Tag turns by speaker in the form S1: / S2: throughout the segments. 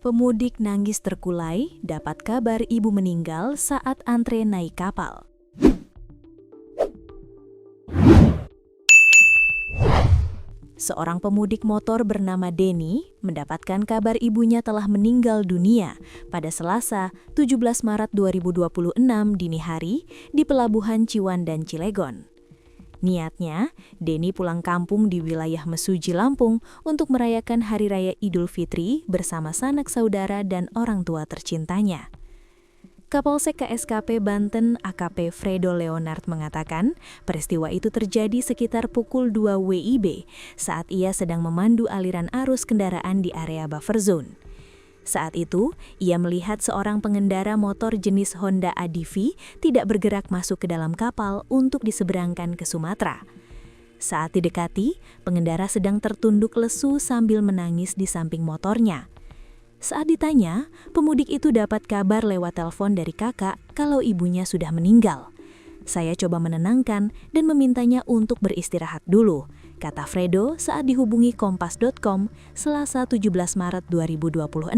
S1: Pemudik nangis terkulai dapat kabar ibu meninggal saat antre naik kapal. Seorang pemudik motor bernama Denny mendapatkan kabar ibunya telah meninggal dunia pada Selasa, 17 Maret 2026 dini hari di Pelabuhan Ciwandan Cilegon. Niatnya, Denny pulang kampung di wilayah Mesuji, Lampung untuk merayakan Hari Raya Idul Fitri bersama sanak saudara dan orang tua tercintanya. Kapolsek KSKP Banten AKP Fredo Leonard mengatakan peristiwa itu terjadi sekitar pukul 2 WIB saat ia sedang memandu aliran arus kendaraan di area buffer zone. Saat itu, ia melihat seorang pengendara motor jenis Honda ADV tidak bergerak masuk ke dalam kapal untuk diseberangkan ke Sumatera. Saat didekati, pengendara sedang tertunduk lesu sambil menangis di samping motornya. Saat ditanya, pemudik itu dapat kabar lewat telepon dari kakak kalau ibunya sudah meninggal. Saya coba menenangkan dan memintanya untuk beristirahat dulu, kata Fredo saat dihubungi Kompas.com Selasa 17 Maret 2026.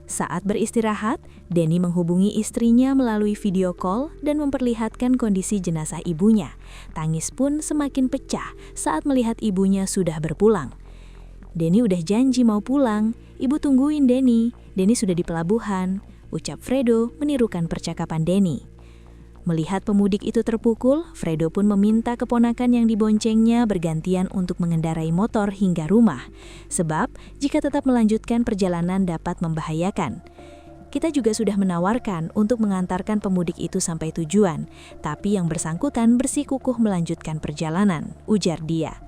S1: Saat beristirahat, Denny menghubungi istrinya melalui video call dan memperlihatkan kondisi jenazah ibunya. Tangis pun semakin pecah saat melihat ibunya sudah berpulang. Denny udah janji mau pulang, ibu tungguin Denny sudah di pelabuhan, ucap Fredo menirukan percakapan Denny. Melihat pemudik itu terpukul, Fredo pun meminta keponakan yang diboncengnya bergantian untuk mengendarai motor hingga rumah, sebab jika tetap melanjutkan perjalanan dapat membahayakan. Kita juga sudah menawarkan untuk mengantarkan pemudik itu sampai tujuan, tapi yang bersangkutan bersikukuh melanjutkan perjalanan, ujar dia.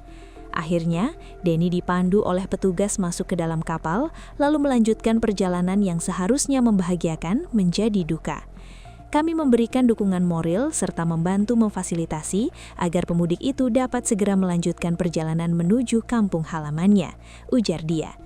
S1: Akhirnya, Denny dipandu oleh petugas masuk ke dalam kapal, lalu melanjutkan perjalanan yang seharusnya membahagiakan menjadi duka. Kami memberikan dukungan moral serta membantu memfasilitasi agar pemudik itu dapat segera melanjutkan perjalanan menuju kampung halamannya, ujar dia.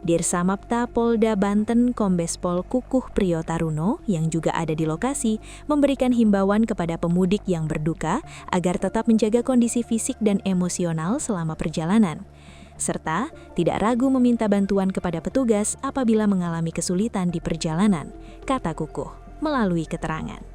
S1: Dirsamapta Polda Banten Kombes Pol Kukuh Priyo Taruno yang juga ada di lokasi memberikan himbauan kepada pemudik yang berduka agar tetap menjaga kondisi fisik dan emosional selama perjalanan, serta tidak ragu meminta bantuan kepada petugas apabila mengalami kesulitan di perjalanan, kata Kukuh melalui keterangan.